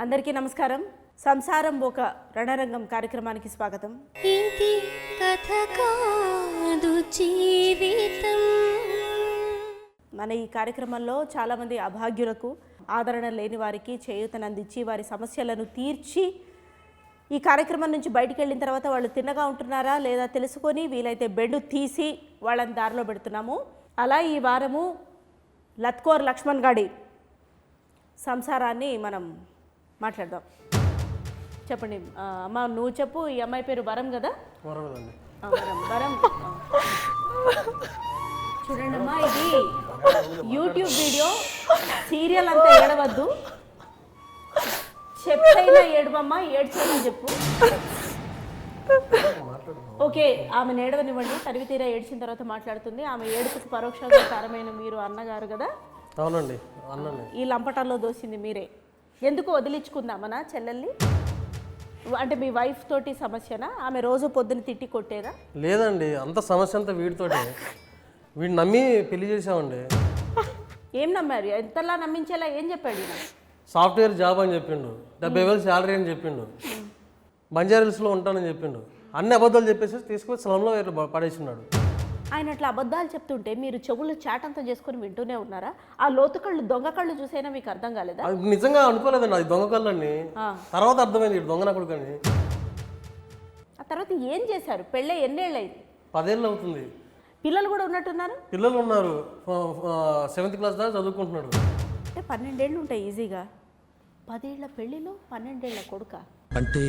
అందరికీ నమస్కారం. సంసారం ఒక రణరంగం కార్యక్రమానికి స్వాగతం. ఇది కథ కాదు జీవితం. మన ఈ కార్యక్రమంలో చాలామంది అభాగ్యులకు, ఆదరణ లేని వారికి చేయూతనందించి వారి సమస్యలను తీర్చి ఈ కార్యక్రమం నుంచి బయటికి వెళ్ళిన తర్వాత వాళ్ళు తిన్నగా ఉంటున్నారా లేదా తెలుసుకొని వీలైతే బెడ్ తీసి వాళ్ళని దారిలో పెడుతున్నాము. అలా ఈ వారము లత్కోర్ లక్ష్మణ్ గాడి సంసారాన్ని మనం మాట్లాడదాం. చెప్పండి అమ్మ, నువ్వు చెప్పు. ఈ అమ్మాయి పేరు వరం కదా? వరం. చూడండి అమ్మా, ఇది యూట్యూబ్ వీడియో, సీరియల్ అంతా ఏడవద్దు. చెప్పైనా ఏడవమ్మా, ఏడ్చైనా చెప్పు. ఓకే, ఆమె ఏడవనివ్వండి. తరివి తీరా ఏడ్చిన తర్వాత మాట్లాడుతుంది. ఆమె ఏడుపుకు పరోక్షంగా కారమైన మీరు అన్నగారు కదా? అవునండి, అన్నని ఈ లంపటంలో దోసింది మీరే. ఎందుకు వదిలించుకుందామనా చెల్లెల్ని? అంటే మీ వైఫ్ తోటి సమస్యనా? ఆమె రోజు పొద్దున్న తిట్టి కొట్టేదా? లేదండి, అంత సమస్య అంతా వీడితోటే. వీడిని నమ్మి పెళ్లి చేసామండి. ఏం నమ్మారు? ఎంతలా నమ్మించేలా ఏం చెప్పాడు ఈయన? సాఫ్ట్వేర్ జాబ్ అని చెప్పిండు, 70,000 శాలరీ అని చెప్పిండు, బంజారాహిల్స్లో ఉంటానని చెప్పిండు. అన్ని అబద్ధాలు చెప్పేసి తీసుకొని స్లంలో పడేసినాడు. ఆయన అట్లా అబద్ధాలు చెప్తుంటే మీరు చెవులు చాటంతా చేసుకొని వింటూనే ఉన్నారా? ఆ లోతు కళ్ళు, దొంగ కళ్ళు చూసైనా మీకు అర్థం కాలేదా? అది నిజంగా అనుకోలేదండి, అది దొంగ కళ్ళని. తర్వాత అర్థమైంది దొంగ నా కొడుకని. ఆ తర్వాత ఏం చేశారు? పెళ్ళే ఎన్నేళ్ళు అయింది? 10 ఏళ్ళు అవుతుంది. పిల్లలు కూడా ఉన్నట్టున్నారు? పిల్లలు ఉన్నారు, 7th క్లాస్ దాకా చదువుకుంటున్నాడు. అంటే 12 ఏళ్ళు ఉంటాయి ఈజీగా. 10 ఏళ్ల పెళ్ళిలో 12 ఏళ్ల కొడుక అంటే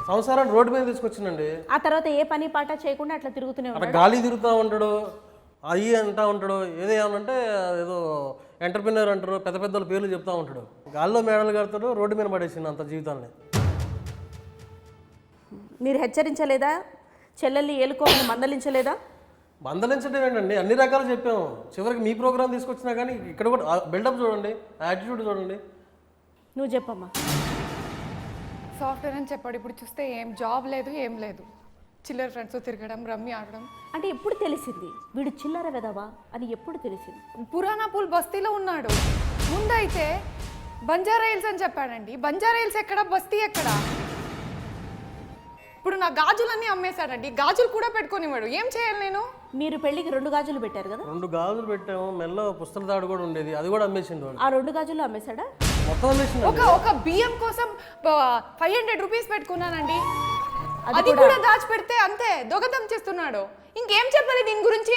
సంసారాన్ని రోడ్డు మీద తీసుకొచ్చిందండి. ఆ తర్వాత ఏ పని పాట చేయకుండా అట్లా తిరుగుతూనే అట్లా ఉంటాడు. గాలి తిరుగుతూ ఉంటాడు, అయ్యి అంటా ఉంటాడు. ఏదో ఏమనంటే ఏదో ఎంటర్ప్రినర్ అంటారు, పెద్ద పెద్దల పేర్లు చెప్తా ఉంటాడు. గాల్లో మేడలు కడతాడు, రోడ్డు మీద పడేసింది అంత జీవితాన్ని. మీరు హెచ్చరించలేదా? చెల్లెల్ని ఏలుకోవాలని మందలించలేదా? మందలించడం ఏంటండి, అన్ని రకాలు చెప్పాము. చివరికి మీ ప్రోగ్రామ్ తీసుకొచ్చినా కానీ ఇక్కడ కూడా బిల్డప్ చూడండి, యాటిట్యూడ్ చూడండి. నువ్వు చెప్పమ్మా. సాఫ్ట్వేర్ అని చెప్పాడు. ఇప్పుడు చూస్తే ఏం జాబ్ లేదు, ఏం లేదు. చిల్లర ఫ్రెండ్స్తో తిరగడం, రమ్మి ఆడడం. అంటే ఎప్పుడు తెలిసింది వీడు చిల్లర వెదవా అని? ఎప్పుడు తెలిసింది? పురాణాపూల్ బస్తీలో ఉన్నాడు. ముందైతే బంజారా హిల్స్ అని చెప్పాడండి. బంజారా హిల్స్ ఎక్కడ, బస్తీ ఎక్కడ? ఇప్పుడు నా గాజులన్నీ అమ్మేశాడండి. గాజులు కూడా పెట్టుకోనివాడు. ఏం చేయాలి నేను? మీరు పెళ్ళికి 2 గాజులు పెట్టారు కదా? 2 గాజులు పెట్టాము, మెల్ల పుస్తల తాడు కూడా ఉండేది, అది కూడా అమ్మేసిండు వాడు. ఆ 2 గాజులు అమ్మేశాడా? మొత్తం అమ్మేసిండు. ఒక బియ్యం కోసం 500 రూపీస్ పెట్టుకున్నానండి. అది కూడా దాచిపెడితే అంతే దొంగతనం చేస్తున్నాడు. ఇంకేం చెప్పాలి దీని గురించి?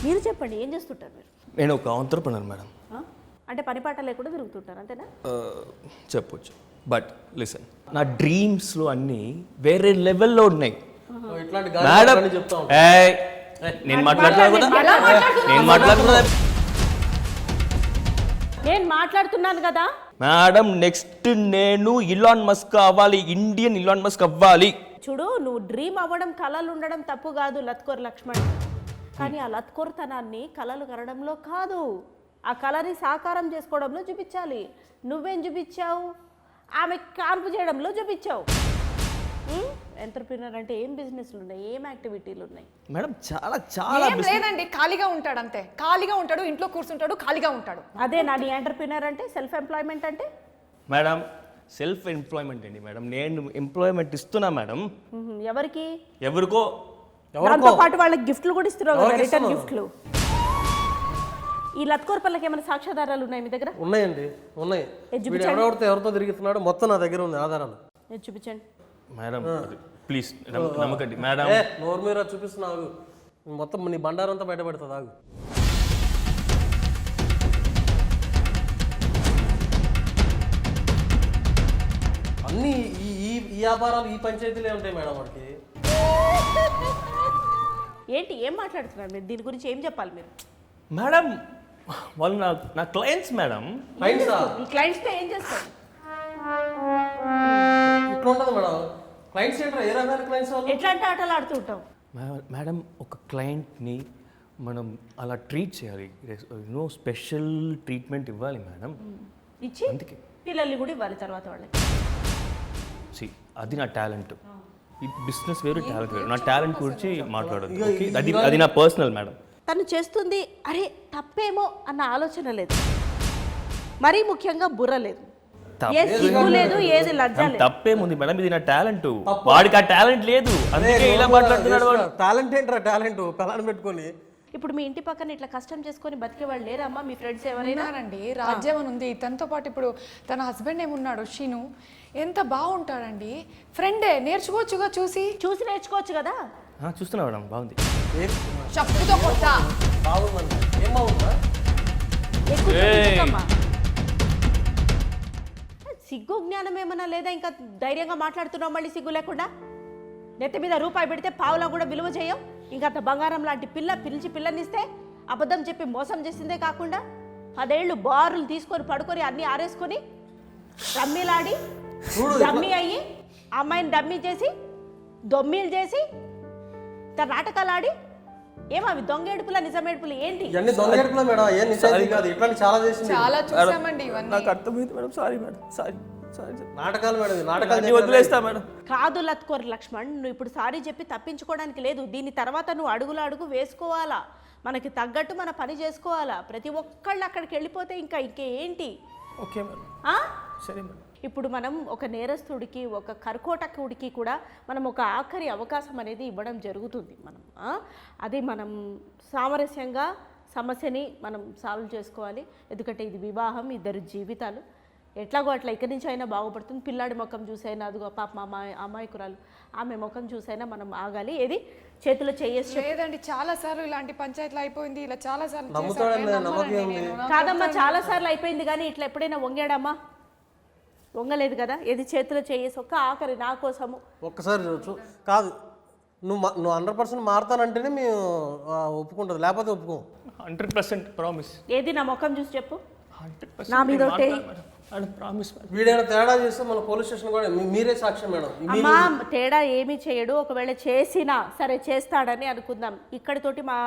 మీరు చెప్పండి, ఏం చేస్తుంటారు మీరు? నేను ఒక ఆంట్రప్రెనర్ మేడం. అంటే పని పాట లేకుండా తిరుగుతుంటారు అంతేనా? చెప్పొచ్చు, బట్ లిసన్, నా డ్రీమ్స్లో అన్నీ వేరే లెవెల్లో ఉన్నాయి ఇట్లాంటి మేడం. గాలి చెప్తా ఉంటాడు. నేను మాట్లాడుతున్నా కదా, నేను మాట్లాడుతున్నా నేను మాట్లాడుతున్నాను కదా మేడం. నెక్స్ట్ నేను ఇలాన్ మస్క్ అవ్వాలి, ఇండియన్ ఇలాన్ మస్క్ అవ్వాలి. చూడు, నువ్వు డ్రీమ్ అవ్వడం, కళలు ఉండడం తప్పు కాదు లత్కోర్ లక్ష్మణ్. కానీ ఆ లత్కోర్తనాన్ని కళలు కనడంలో కాదు, ఆ కళని సాకారం చేసుకోవడంలో చూపించాలి. నువ్వేం చూపించావు? ఆమె కాన్పు చేయడంలో చూపించావు. ఎంటర్ప్రినర్ అంటే ఏం బిజినెస్లు ఉన్నాయి, ఏం యాక్టివిటీలు ఉన్నాయి మేడం? చాలా చాలా ఏం లేదండి, ఖాళీగా ఉంటాడు అంతే. ఖాళీగా ఉంటాడు, ఇంట్లో కూర్చుంటాడు, ఖాళీగా ఉంటాడు. అదే నా నీ ఎంటర్ప్రినర్ అంటే, సెల్ఫ్ ఎంప్లాయ్మెంట్ అంటే. మేడం, సెల్ఫ్ ఎంప్లాయ్మెంట్ అండి మేడం. నేను ఎంప్లాయ్మెంట్ ఇస్తున్నా మేడం. ఎవరికి? ఎవరికో. దాంతో పాటు వాళ్ళకి గిఫ్ట్లు కూడా ఇస్తున్నావు కదా, రిటర్న్ గిఫ్ట్లు. ఈ లత్కోర్ పల్లకి ఏమైనా సాక్ష్యాధారాలు ఉన్నాయి మీ దగ్గర? ఉన్నాయండి, ఉన్నాయి. వీడు ఎవరితో తిరుగుతున్నాడు మొత్తం నా దగ్గర ఉంది ఆధారాలు. చూపించండి మేడం ప్లీజ్, నమ్మకండి మేడం. నోరు మీద చూపిస్తున్నావు, మొత్తం నీ బండారం అంతా బయటపడుతుంది. ఆగు. అన్నీ ఈ వ్యాపారాలు, ఈ పంచాయతీలే ఉంటాయి మేడం వాడికి. ఏంటి, ఏం మాట్లాడుతున్నారు మీరు? దీని గురించి ఏం చెప్పాలి మీరు? మేడం, వాళ్ళు నా క్లయింట్స్ మేడం. క్లయింట్సా? ఈ క్లయింట్స్తో ఏం చేస్తారు? ఇట్లా ఉంటుంది మేడం. క్లయింట్స్ ఏంటో ఏ రకమైన క్లయింట్స్ వాళ్ళు? ఎట్లాంటి ఆటలు ఆడుతూ ఉంటాం మేడం? ఒక క్లయింట్ని మనం అలా ట్రీట్ చేయాలి, నో స్పెషల్ ట్రీట్మెంట్ ఇవ్వాలి మేడం. ఇచ్చి పిల్లల్ని కూడా ఇవ్వాలి తర్వాత వాళ్ళకి. అది నా టాలెంట్. ఈ బిజినెస్ వేరు, టాలెంట్ వేరు. నా టాలెంట్ గురించి మాట్లాడదు, అది నా పర్సనల్ మేడం. తను చేస్తుంది అరే తప్పేమో అన్న ఆలోచన లేదు. మరీ ముఖ్యంగా బుర్ర లేదు, తప్పే ఏ సిగ్గు లేదు, ఏది లజ్జ లేదు. తప్పేముంది మేడం, ఇది నా టాలెంట్. వాడికి ఆ టాలెంట్ లేదు, అందుకే ఇలా మాట్లాడుతున్నాడు వాడు. టాలెంట్ ఏంట్రా టాలెంట్ పిల్లని పెట్టుకొని. ఇప్పుడు మీ ఇంటి పక్కన ఇట్లా కష్టం చేసుకొని బతికే వాళ్ళు లేరమ్మా మీ ఫ్రెండ్స్ ఎవరైనా? ఉన్నారండి, రాజ్యం అని ఉంది. తనతో పాటు ఇప్పుడు తన హస్బెండ్ ఏమున్నాడు షీను, ఎంత బాగుంటాడండి. ఫ్రెండే, నేర్చుకోవచ్చుగా, చూసి నేర్చుకోవచ్చు కదా. చూస్తున్నా మేడం, బాగుంది. చప్పుతో కొట్టా. బాగుందండి, ఏం బాగుందా? ఎక్కువ ఏయ్. చూపించకమ్మా. సిగ్గు జ్ఞానం ఏమన్నా లేదా? ఇంకా ధైర్యంగా మాట్లాడుతున్నావు మళ్ళీ సిగ్గు లేకుండా. నెత్తి మీద రూపాయి పెడితే పావులా కూడా విలువ చేయం. ఇంకంత బంగారం లాంటి పిలిచి పిల్లనిస్తే అబద్ధం చెప్పి మోసం చేసిందే కాకుండా 10 ఏళ్ళు బారులు తీసుకొని పడుకొని అన్నీ ఆరేసుకొని రమ్మీలాడి డమ్మీ అయ్యి అమ్మాయిని డమ్మీ చేసి దొమ్మీలు చేసి నాటకాలు ఆడి ఏమవి దొంగేడుపులా నిజమేడుపులు ఏంటి? ఇవన్నీ దొంగేడుపులా మేడం, ఏం నిజాయితీ కాదు. ఇట్లాంటి చాలా చేసింది. చాలా చూసామండి ఇవన్నీ. నాకు అర్థమైంది మేడం, సారీ మేడం, సారీ. నాటకాలు మేడం, నాటకాలు వదిలేస్తా మేడం. కాదు లత్కోర్ లక్ష్మణ్, నువ్వు ఇప్పుడు సారీ చెప్పి తప్పించుకోవడానికి లేదు. దీని తర్వాత నువ్వు అడుగు వేసుకోవాలా, మనకి తగ్గట్టు మన పని చేసుకోవాలా. ప్రతి ఒక్కళ్ళు అక్కడికి వెళ్ళిపోతే ఇంకేంటి? ఓకే మేడం, సరే మేడం. ఇప్పుడు మనం ఒక నేరస్తుడికి, ఒక కర్కోటకుడికి కూడా మనం ఒక ఆఖరి అవకాశం అనేది ఇవ్వడం జరుగుతుంది. అది మనం సామరస్యంగా సమస్యని మనం సాల్వ్ చేసుకోవాలి. ఎందుకంటే ఇది వివాహం, 2 జీవితాలు. ఎట్లాగో అట్లా ఇక్కడి నుంచి అయినా బాగుపడుతుంది. పిల్లాడి ముఖం చూసైనా, అదిగో పాప అమాయకురాలు, ఆమె ముఖం చూసైనా మనం ఆగాలి. ఏది చేతిలో చేయేసి లేదండి, చాలా సార్లు ఇలాంటి పంచాయతీలు అయిపోయింది. ఇలా చాలా సార్లు కాదమ్మా, చాలా సార్లు అయిపోయింది. కానీ ఇట్లా ఎప్పుడైనా వంగాడమ్మా? వంగలేదు కదా. ఏది చేతిలో చేయేసి ఒక్క ఆఖరి నా కోసము ఒక్కసారి కాదు. నువ్వు 100% మారుతానంటేనే మేము ఒప్పుకుంటుంది, లేకపోతే ఒప్పుకోం. 100% ప్రామిస్. ఏది నా ముఖం చూసి చెప్పు. 100% నా మీద ఒకటే ప్రామిస్. వీడైనా తేడా చేస్తే మన పోలీస్ స్టేషన్ కూడా మీరే సాక్ష్యం మేడం. అమ్మా, తేడా ఏమీ చేయడు. ఒకవేళ చేసినా సరే చేస్తాడని అనుకుందాం. ఇక్కడితోటి మా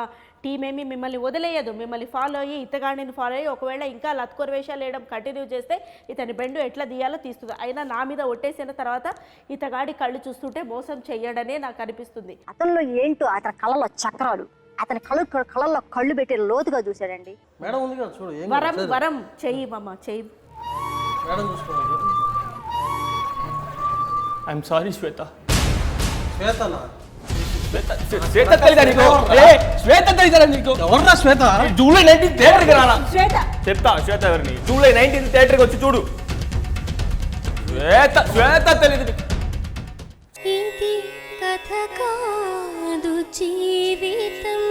టీం ఏమి మిమ్మల్ని వదిలేయదు. మిమ్మల్ని ఫాలో అయ్యి, ఇతగాడిని ఫాలో అయ్యి ఒకవేళ ఇంకా లత్కోర్ వేషాలు వేయడం కంటిన్యూ చేస్తే ఇతని బెండు ఎట్లా తీయాలో తీస్తుంది. అయినా నా మీద ఒట్టేసిన తర్వాత ఇతగాడి కళ్ళు చూస్తుంటే మోసం చెయ్యడనే నాకు అనిపిస్తుంది. అతనిలో ఏంటో అతని కళ్ళలో చక్రాలు, అతని కళ్ళల్లో కళ్ళు పెట్టి లోతుగా చూశాడండి. మేడం ఉంది కదా చూడు, ఏం వరం చెయ్యి మామ, చెయ్యి మేడం చూసుకోండి. ఐఎమ్ సారీ శ్వేత. శ్వేతనా? శ్వేత తెలీదా నీకు? శ్వేత తెలీదా నీకు? ఎవర్రా శ్వేత? జూలై 19 థియేటర్కి రానా? శ్వేత చెప్తా శ్వేత ఎవరిని. జూలై 19 థియేటర్కి వచ్చి చూడు. శ్వేత తెలీదు నీకు. ఇది కథ కాదు జీవితం.